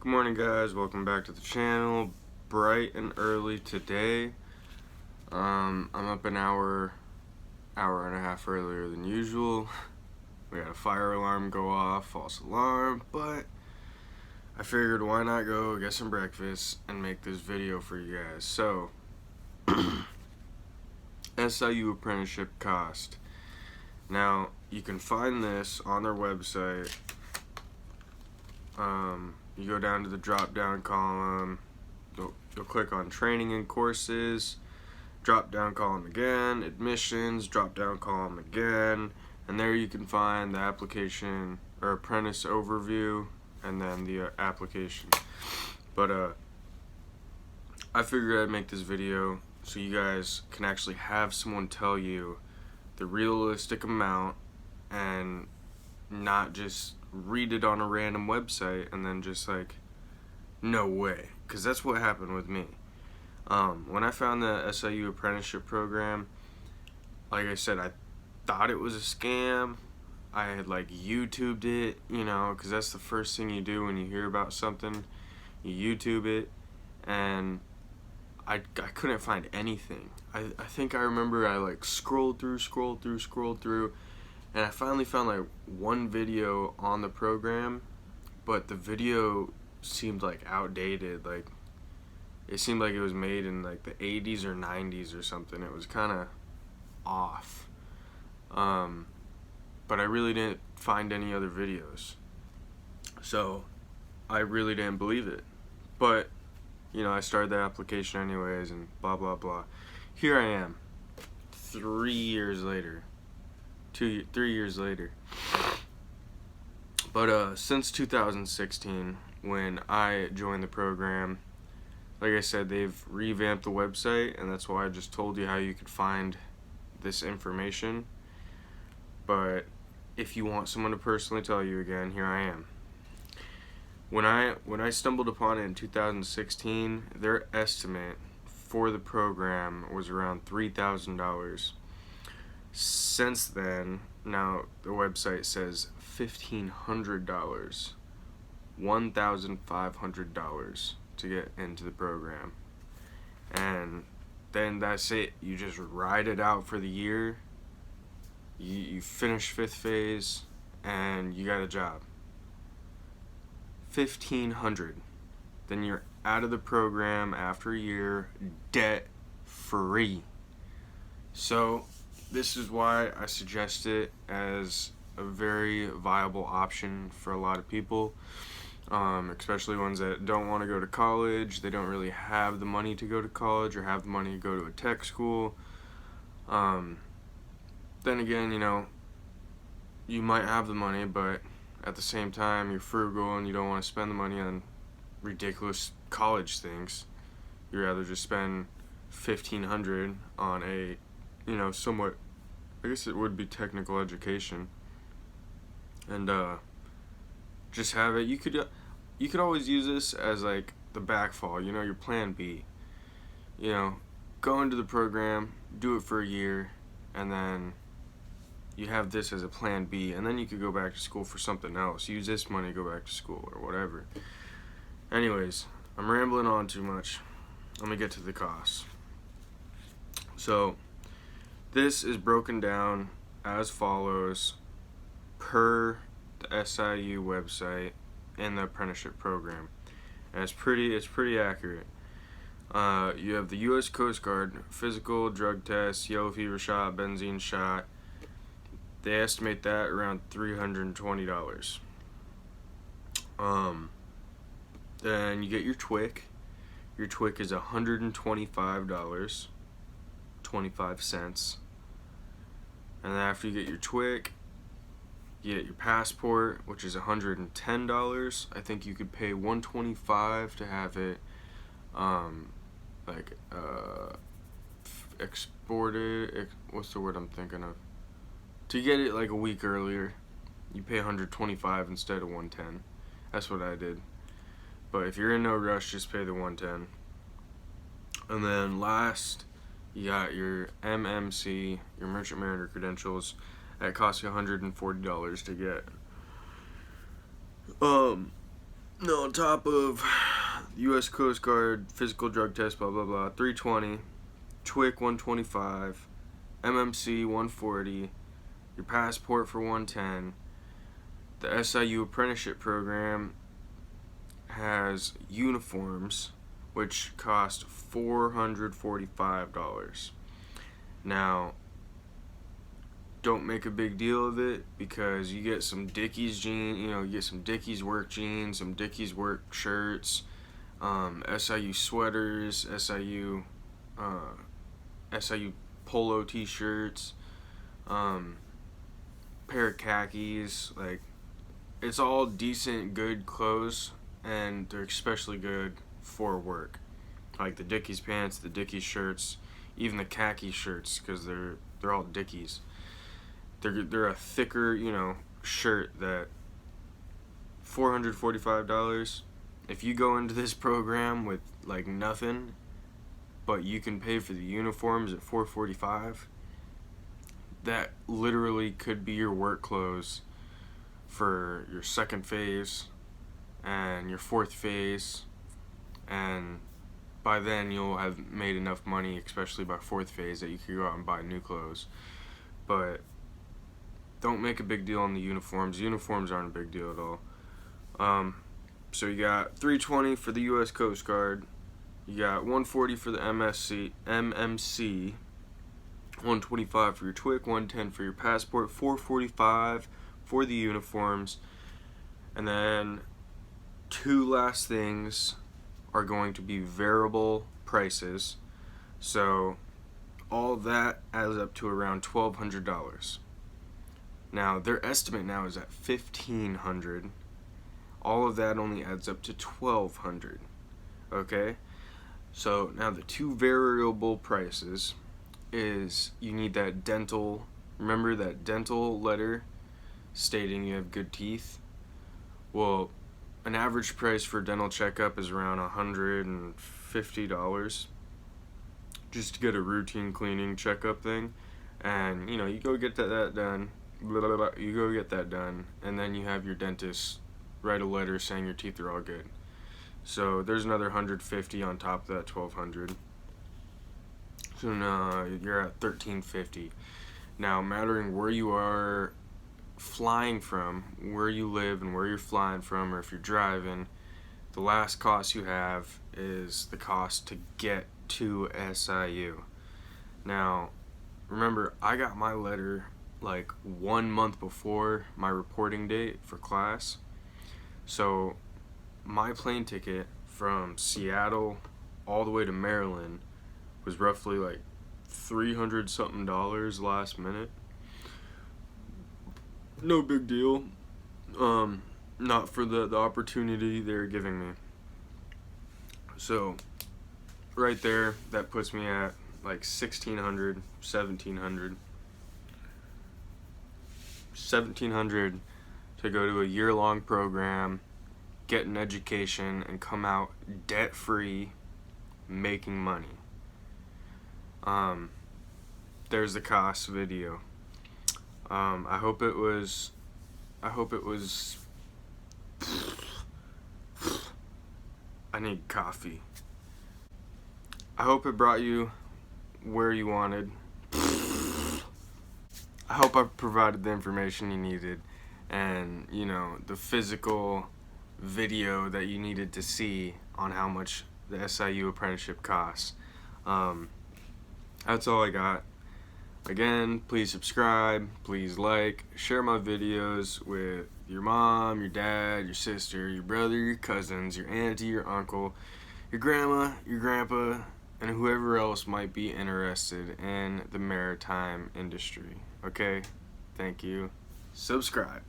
Good morning, guys. Welcome back to the channel. Bright and early today. I'm up an hour and a half earlier than usual. We had a fire alarm go off, false alarm, but I figured why not go get some breakfast and make this video for you guys. So, SIU apprenticeship cost. Now, you can find this on their website. You go down to the drop down column, you'll click on training and courses, drop down column again, admissions, drop down column again, and there you can find the application or apprentice overview and then the application. But I figured I'd make this video so you guys can actually have someone tell you the realistic amount and not just read it on a random website and then just like, no way, because that's what happened with me. When I found the SIU apprenticeship program, like I said, I thought it was a scam. I had like YouTubed it, you know, because that's the first thing you do when you hear about something. You YouTube it, and I couldn't find anything. I think I remember I like scrolled through, and I finally found like one video on the program, but the video seemed like outdated. Like it seemed like it was made in like the 80s or 90s or something. It was kind of off. But I really didn't find any other videos. So I really didn't believe it. But, you know, I started the application anyways and blah, blah, blah. Here I am, 3 years later. 3 years later. But since 2016, when I joined the program, like I said, they've revamped the website, and that's why I just told you how you could find this information. But if you want someone to personally tell you again, here I am. When I stumbled upon it in 2016, their estimate for the program was around $3,000. Since then, now the website says $1,500, $1,500 to get into the program, and then that's it. You just ride it out for the year. You finish 5th phase, and you got a job. $1,500. Then you're out of the program after a year, debt free. So this is why I suggest it as a very viable option for a lot of people, especially ones that don't want to go to college. They don't really have the money to go to college or have the money to go to a tech school. Then again, you know, you might have the money, but at the same time, you're frugal and you don't want to spend the money on ridiculous college things. You'd rather just spend $1,500 on a, you know, somewhat, I guess it would be technical education, and just have it. You could always use this as like the backfall, you know, your plan B. You know, go into the program, do it for a year, and then you have this as a plan B, and then you could go back to school for something else. Use this money to go back to school or whatever. Anyways, I'm rambling on too much. Let me get to the costs. So this is broken down as follows per the SIU website in the apprenticeship program, and it's pretty accurate. You have the U.S. Coast Guard physical, drug test, yellow fever shot, benzene shot. They estimate that around $320. Then you get your TWIC. Your TWIC is $125, 25 cents. And then after you get your TWIC, you get your passport, which is $110. I think you could pay $125 to have it exported. What's the word I'm thinking of? To get it like a week earlier, you pay $125 instead of $110. That's what I did. But if you're in no rush, just pay the $110. And then last, you got your MMC, your Merchant Mariner credentials. That costs you $140 to get. No, on top of U.S. Coast Guard, physical drug test, blah, blah, blah, 320, TWIC 125, MMC 140, your passport for 110. The SIU Apprenticeship program has uniforms, which cost $445. Now, don't make a big deal of it, because you get some Dickies jeans, you get some Dickies work jeans, some Dickies work shirts, SIU sweaters, SIU polo t-shirts, pair of khakis. Like, it's all decent, good clothes, and they're especially good for work. Like the Dickies pants, the Dickies shirts, even the khaki shirts, because they're all Dickies. They're a thicker, shirt. That $445. If you go into this program with like nothing, but you can pay for the uniforms at $445, that literally could be your work clothes for your second phase and your fourth phase, and by then you'll have made enough money, especially by fourth phase, that you could go out and buy new clothes. But don't make a big deal on the uniforms. Uniforms aren't a big deal at all. So you got 320 for the U.S. Coast Guard. You got 140 for the MMC, 125 for your TWIC, 110 for your passport, 445 for the uniforms. And then two last things are going to be variable prices. So all of that adds up to around $1,200. Now, their estimate now is at $1,500. All of that only adds up to $1,200. Okay? So now the two variable prices is you need that dental, remember that dental letter stating you have good teeth? Well, an average price for a dental checkup is around $150 just to get a routine cleaning checkup thing. And you go get that done. You go get that done, and then you have your dentist write a letter saying your teeth are all good. So there's another $150 on top of that $1,200. So now you're at $1,350. Now, mattering where you are flying from, where you live and where you're flying from, or if you're driving, the last cost you have is the cost to get to SIU. Now, remember, I got my letter like 1 month before my reporting date for class. So my plane ticket from Seattle all the way to Maryland was roughly like $300 something last minute. No big deal. Not for the opportunity they're giving me. So right there, that puts me at like $1,600, $1,700 to go to a year-long program, get an education, and come out debt-free, making money. There's the cost video. I hope it was I need coffee. I hope it brought you where you wanted. I hope I provided the information you needed, and the physical video that you needed to see on how much the SIU apprenticeship costs. That's all I got. Again, please subscribe, please like, share my videos with your mom, your dad, your sister, your brother, your cousins, your auntie, your uncle, your grandma, your grandpa, and whoever else might be interested in the maritime industry. Okay? Thank you. Subscribe.